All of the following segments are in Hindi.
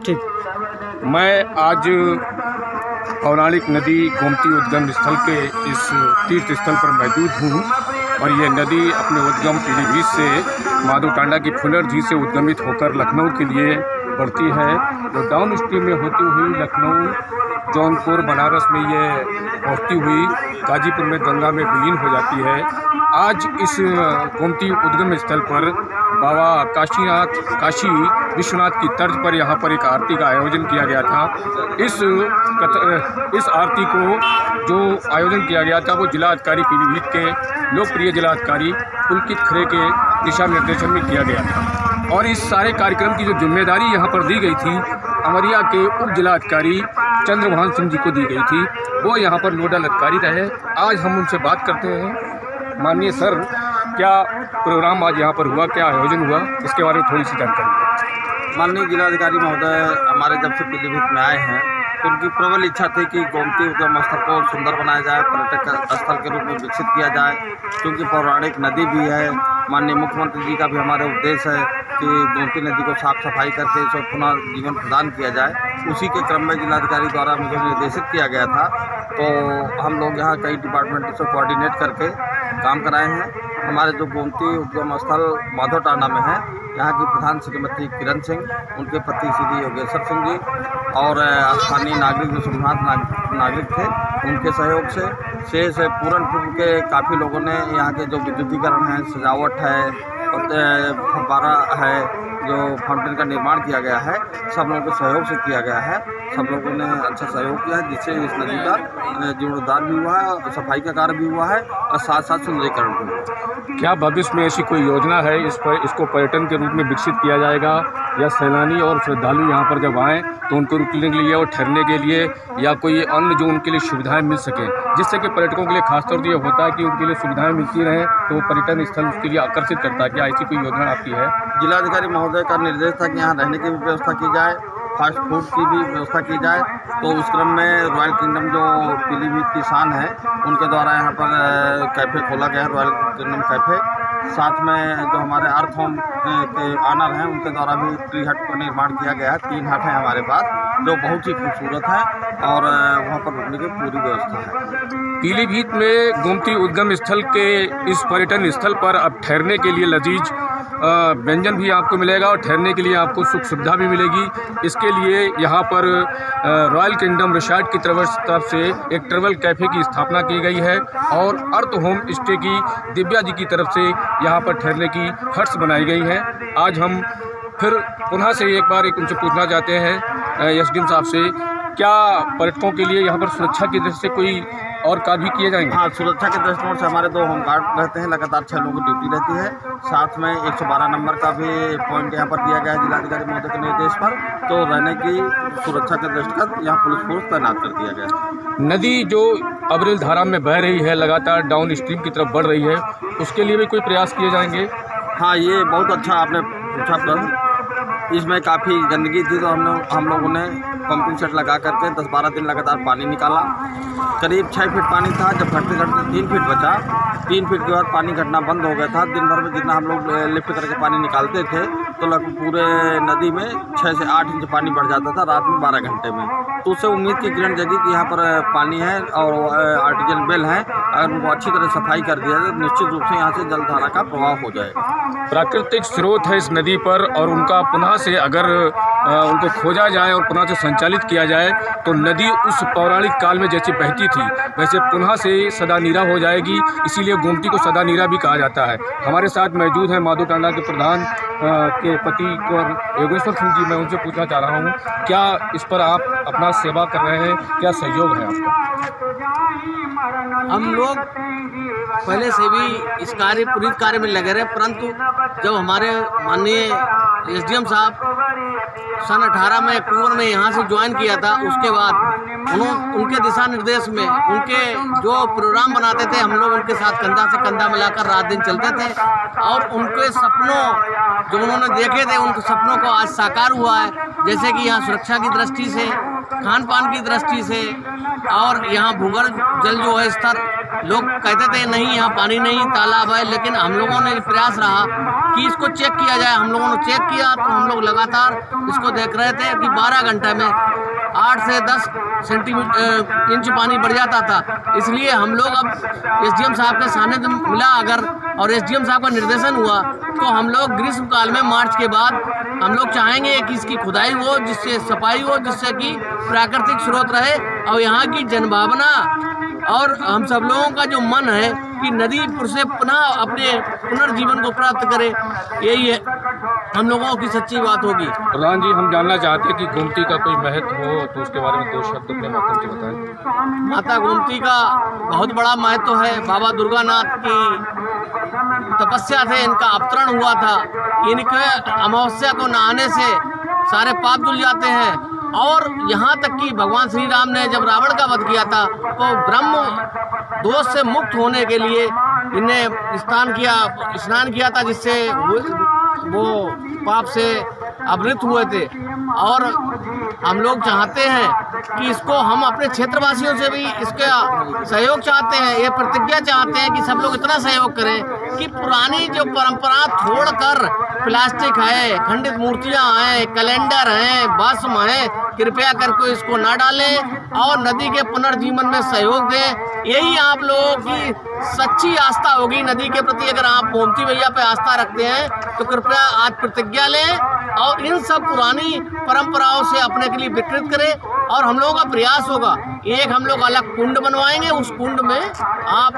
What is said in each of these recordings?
ठीक। मैं आज पौराणिक नदी गोमती उद्गम स्थल के इस तीर्थ स्थल पर मौजूद हूँ और ये नदी अपने उद्गम पीलीभीत से माधोटांडा की फुलर झील से उद्गमित होकर लखनऊ के लिए बढ़ती है, जो डाउन स्ट्रीम में होती हुई लखनऊ, जौनपुर, बनारस में ये पहुँचती हुई गाजीपुर में गंगा में विलीन हो जाती है। आज इस गोमती उद्गम स्थल पर बाबा काशी विश्वनाथ की तर्ज पर यहाँ पर एक आरती का आयोजन किया गया था। इस आरती को जो आयोजन किया गया था वो जिलाधिकारी पीलीभीत के लोकप्रिय जिलाधिकारी पुलकित खरे के दिशा निर्देशन में किया गया था और इस सारे कार्यक्रम की जो जिम्मेदारी यहाँ पर दी गई थी अमरिया के उप जिलाधिकारी चंद्रभान सिंह जी को दी गई थी। वो यहाँ पर नोडल अधिकारी रहे। आज हम उनसे बात करते हैं। माननीय सर, क्या प्रोग्राम आज यहाँ पर हुआ, क्या आयोजन हुआ, इसके बारे में थोड़ी सी जानकारी। माननीय जिलाधिकारी महोदय हमारे जब से पीलीभीत में आए हैं तो उनकी प्रबल इच्छा थी कि गोमती उद्गम स्थल को सुंदर बनाया जाए, पर्यटक स्थल के रूप में विकसित किया जाए, क्योंकि पौराणिक नदी भी है। माननीय मुख्यमंत्री जी का भी हमारे उद्देश्य है कि गोमती नदी को साफ सफाई करके इसे पुनः जीवन प्रदान किया जाए। उसी के क्रम में जिलाधिकारी द्वारा मुझे निर्देशित किया गया था, तो हम लोग यहाँ कई डिपार्टमेंट से कोऑर्डिनेट करके काम कराए हैं। हमारे जो गोमती उद्गम स्थल माधोटांडा में है, यहाँ की प्रधान श्रीमती किरण सिंह, उनके पति श्री योगेश्वर सिंह जी और स्थानीय नागरिक जो सम्राट नागरिक थे, उनके सहयोग से पूरनपुर के काफ़ी लोगों ने यहाँ के जो विद्युतीकरण है, सजावट है, फव्वारा है, जो फाउंटेन का निर्माण किया गया है, सब लोगों के सहयोग से किया गया है। सब लोगों ने अच्छा सहयोग किया है, जिससे इस नदी का जीर्णोद्धार भी हुआ है, सफाई का कार्य भी हुआ है और साथ साथ सुंदरीकरण भी हुआ है। क्या भविष्य में ऐसी कोई योजना है इसको पर्यटन के रूप में विकसित किया जाएगा, या सैलानी और श्रद्धालु यहाँ पर जब आएँ तो उनको रुकने के लिए और ठहरने के लिए या कोई अन्य जो उनके लिए सुविधाएं मिल सकें, जिससे कि पर्यटकों के लिए खासतौर से ये होता है कि उनके लिए सुविधाएं मिलती रहें तो वो पर्यटन स्थल उसके लिए आकर्षित करता है। क्या ऐसी कोई योजना आपकी है? जिलाधिकारी महोदय का निर्देश था कि यहाँ रहने की भी व्यवस्था की जाए, फास्ट फूड की भी व्यवस्था की जाए। तो उस क्रम में रॉयल किंगडम जो पीलीभीत की शान है, उनके द्वारा यहाँ पर कैफ़े खोला गया है, रॉयल किंगडम कैफ़े। साथ में जो हमारे अर्थ होम के ऑनर हैं, उनके द्वारा भी ट्री हट का निर्माण किया गया है। 3 हट हैं हमारे पास जो बहुत ही खूबसूरत है और वहाँ पर रुकने की पूरी व्यवस्था है। पीलीभीत में गोमती उद्गम स्थल के इस पर्यटन स्थल पर अब ठहरने के लिए लजीज व्यंजन भी आपको मिलेगा और ठहरने के लिए आपको सुख सुविधा भी मिलेगी। इसके लिए यहाँ पर रॉयल किंगडम रिसॉर्ट की तरफ से एक ट्रैवल कैफ़े की स्थापना की गई है और अर्थ होम स्टे की दिव्या जी की तरफ से यहाँ पर ठहरने की हट्स बनाई गई हैं। आज हम फिर पुनः से एक बार उनसे पूछना चाहते हैं एसडीएम साहब से, क्या पर्यटकों के लिए यहाँ पर सुरक्षा की दृष्टि से कोई और कार्य भी किए जाएंगे? हाँ, सुरक्षा के दृष्टिकोण से हमारे 2 होमगार्ड रहते हैं, लगातार 6 लोगों की ड्यूटी रहती है। साथ में 112 नंबर का भी पॉइंट यहाँ पर दिया गया है जिलाधिकारी महोदय के निर्देश पर। तो रहने की सुरक्षा के दृष्टिगत यहाँ पुलिस फोर्स तैनात कर दिया गया है। नदी जो अविरल धारा में बह रही है, लगातार डाउन स्ट्रीम की तरफ बढ़ रही है, उसके लिए भी कोई प्रयास किए जाएंगे? हाँ, ये बहुत अच्छा आपने पूछा प्रश्न। इसमें काफ़ी गंदगी थी, तो हम लोगों ने पंपिंग सेट लगा करके 10-12 दिन लगातार पानी निकाला। करीब 6 फीट पानी था, जब घटते 3 फीट बचा। 3 फीट के बाद पानी घटना बंद हो गया था। दिन भर में जितना हम लोग लिफ्ट करके पानी निकालते थे तो लगभग पूरे नदी में 6 से 8 इंच पानी बढ़ जाता था रात में 12 घंटे में। तो उससे उम्मीद की किरण जगी कि यहाँ पर पानी है और आर्टिफिशियल वेल है, अगर उनको अच्छी तरह सफाई कर दिया जाए तो निश्चित रूप से यहाँ से जलधारा का प्रभाव हो जाएगा। प्राकृतिक स्रोत है इस नदी पर और उनका पुनः से अगर उनको खोजा जाए और पुनः से संचालित किया जाए तो नदी उस पौराणिक काल में जैसे बहती थी वैसे पुनः से सदा नीरा हो जाएगी। इसीलिए गोमती को सदा नीरा भी कहा जाता है। हमारे साथ मौजूद हैं माधोटांडा के प्रधान के पति और योगेश्वर सिंह जी। मैं उनसे पूछना चाह रहा हूँ, क्या इस पर आप अपना सेवा कर रहे हैं, क्या सहयोग है आपका? हम लोग पहले से भी इस पुरीत कार्य में लगे रहे, परंतु जब हमारे माननीय एसडीएम साहब सन 18 में अक्टूबर में यहाँ से ज्वाइन किया था, उसके बाद उनके दिशा निर्देश में उनके जो प्रोग्राम बनाते थे, हम लोग उनके साथ कंधा से कंधा मिलाकर रात दिन चलते थे और उनके सपनों जो उन्होंने देखे थे, उनके सपनों को आज साकार हुआ है। जैसे कि यहाँ सुरक्षा की दृष्टि से, खान पान की दृष्टि से और यहाँ भूगर्भ जल जो है स्तर लोग कहते थे नहीं यहाँ पानी नहीं, तालाब है, लेकिन हम लोगों ने प्रयास रहा कि इसको चेक किया जाए। हम लोगों ने चेक किया तो हम लोग लगातार इसको देख रहे थे कि 12 घंटे में 8 से 10 इंच पानी बढ़ जाता था। इसलिए हम लोग अब एसडीएम साहब के सामने मिला अगर और एसडीएम साहब का निर्देशन हुआ तो हम लोग ग्रीष्म काल में मार्च के बाद हम लोग चाहेंगे कि इसकी खुदाई हो, जिससे सफाई हो, जिससे कि प्राकृतिक स्रोत रहे और यहाँ की जनभावना और हम सब लोगों का जो मन है कि नदी से पुनः अपने पुनर्जीवन को प्राप्त करे, यही है हम लोगों की सच्ची बात होगी। प्रधान जी, हम जानना चाहते हैं कि गोमती का कोई महत्व हो तो उसके बारे में 2 शब्द अपने माध्यम से बताएं। माता गोमती का बहुत बड़ा महत्व है। बाबा दुर्गानाथ की तपस्या से इनका अवतरण हुआ था। इनके अमावस्या को नहाने से सारे पाप धुल जाते हैं और यहाँ तक कि भगवान श्री राम ने जब रावण का वध किया था तो ब्रह्म दोष से मुक्त होने के लिए इन्हें स्नान किया था, जिससे वो पाप से आवृत हुए थे। और हम लोग चाहते हैं कि इसको हम अपने क्षेत्रवासियों से भी इसका सहयोग चाहते हैं, ये प्रतिज्ञा चाहते हैं कि सब लोग इतना सहयोग करें कि पुरानी जो परंपरा छोड़कर प्लास्टिक है, खंडित मूर्तियां हैं, कैलेंडर हैं, भस्म है, कृपया करके इसको ना डालें और नदी के पुनर्जीवन में सहयोग दें। यही आप लोगों की सच्ची आस्था होगी नदी के प्रति। अगर आप गोमती मैया पे आस्था रखते हैं तो कृपया आज प्रतिज्ञा लें और इन सब पुरानी परंपराओं से अपने के लिए विकृत करें। और हम लोगों का प्रयास होगा, एक हम लोग अलग कुंड बनवाएंगे, उस कुंड में आप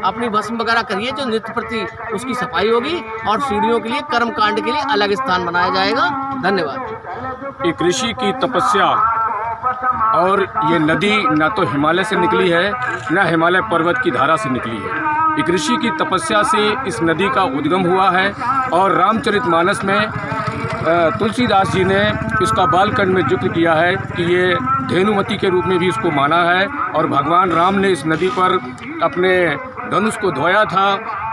अपनी भस्म वगैरह करिए, जो नित्य प्रति उसकी सफाई होगी और सीढ़ियों के लिए कर्म कांड के लिए अलग स्थान बनाया जाएगा। धन्यवाद। ये कृषि की तपस्या और ये नदी न तो हिमालय से निकली है न हिमालय पर्वत की धारा से निकली है। ये कृषि की तपस्या से इस नदी का उद्गम हुआ है और रामचरितमानस में तुलसीदास जी ने इसका बालकांड में जिक्र किया है कि ये धेनुमती के रूप में भी इसको माना है और भगवान राम ने इस नदी पर अपने धनुष को धोया था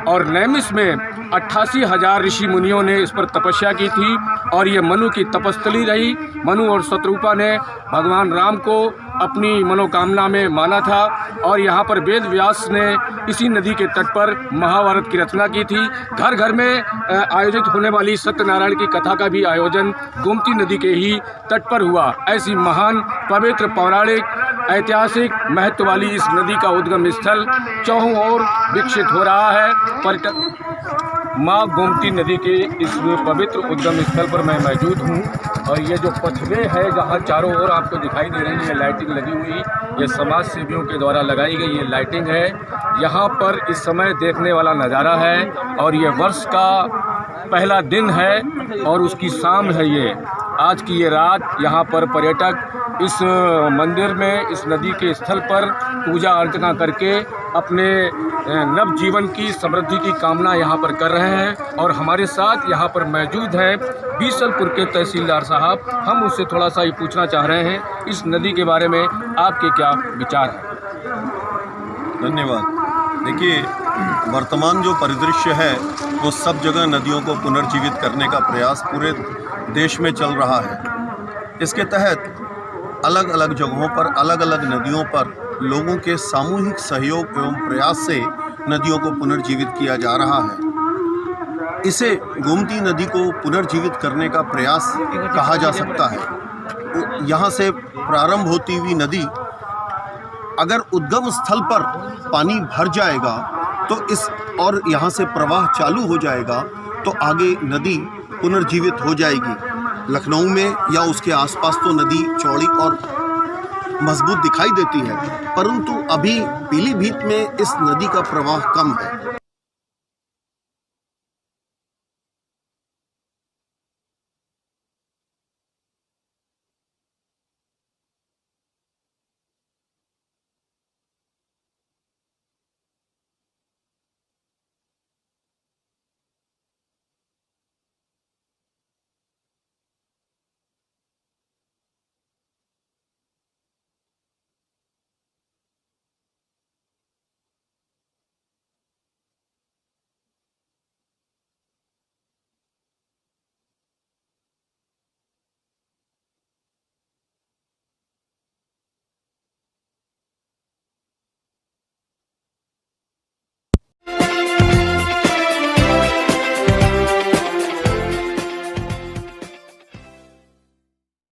और नैमिष में 88,000 ऋषि मुनियों ने इस पर तपस्या की थी और ये मनु की तपस्थली रही। मनु और शत्रुपा ने भगवान राम को अपनी मनोकामना में माना था और यहाँ पर वेद व्यास ने इसी नदी के तट पर महाभारत की रचना की थी। घर घर में आयोजित होने वाली सत्यनारायण की कथा का भी आयोजन गोमती नदी के ही तट पर हुआ। ऐसी महान पवित्र पौराणिक ऐतिहासिक महत्व वाली इस नदी का उद्गम स्थल चौहों ओर विकसित हो रहा है। पर्यटक माँ गोमती नदी के इस पवित्र उद्गम स्थल पर मैं मौजूद हूँ और ये जो पथवे है जहाँ चारों ओर आपको दिखाई दे रही है लाइटिंग लगी हुई, ये समाज सेवियों के द्वारा लगाई गई ये लाइटिंग है। यहाँ पर इस समय देखने वाला नज़ारा है और ये वर्ष का पहला दिन है और उसकी शाम है। ये आज की ये रात यहाँ पर पर्यटक इस मंदिर में इस नदी के स्थल पर पूजा अर्चना करके अपने नव जीवन की समृद्धि की कामना यहाँ पर कर रहे हैं। और हमारे साथ यहाँ पर मौजूद हैं बीसलपुर के तहसीलदार साहब। हम उससे थोड़ा सा ये पूछना चाह रहे हैं इस नदी के बारे में आपके क्या विचार हैं। धन्यवाद। देखिए, वर्तमान जो परिदृश्य है वो सब जगह नदियों को पुनर्जीवित करने का प्रयास पूरे देश में चल रहा है। इसके तहत अलग अलग जगहों पर अलग अलग नदियों पर लोगों के सामूहिक सहयोग एवं प्रयास से नदियों को पुनर्जीवित किया जा रहा है। इसे गोमती नदी को पुनर्जीवित करने का प्रयास कहा जा सकता है। यहाँ से प्रारंभ होती हुई नदी अगर उद्गम स्थल पर पानी भर जाएगा तो और यहाँ से प्रवाह चालू हो जाएगा तो आगे नदी पुनर्जीवित हो जाएगी। लखनऊ में या उसके आसपास तो नदी चौड़ी और मजबूत दिखाई देती है, परंतु अभी पीलीभीत में इस नदी का प्रवाह कम है।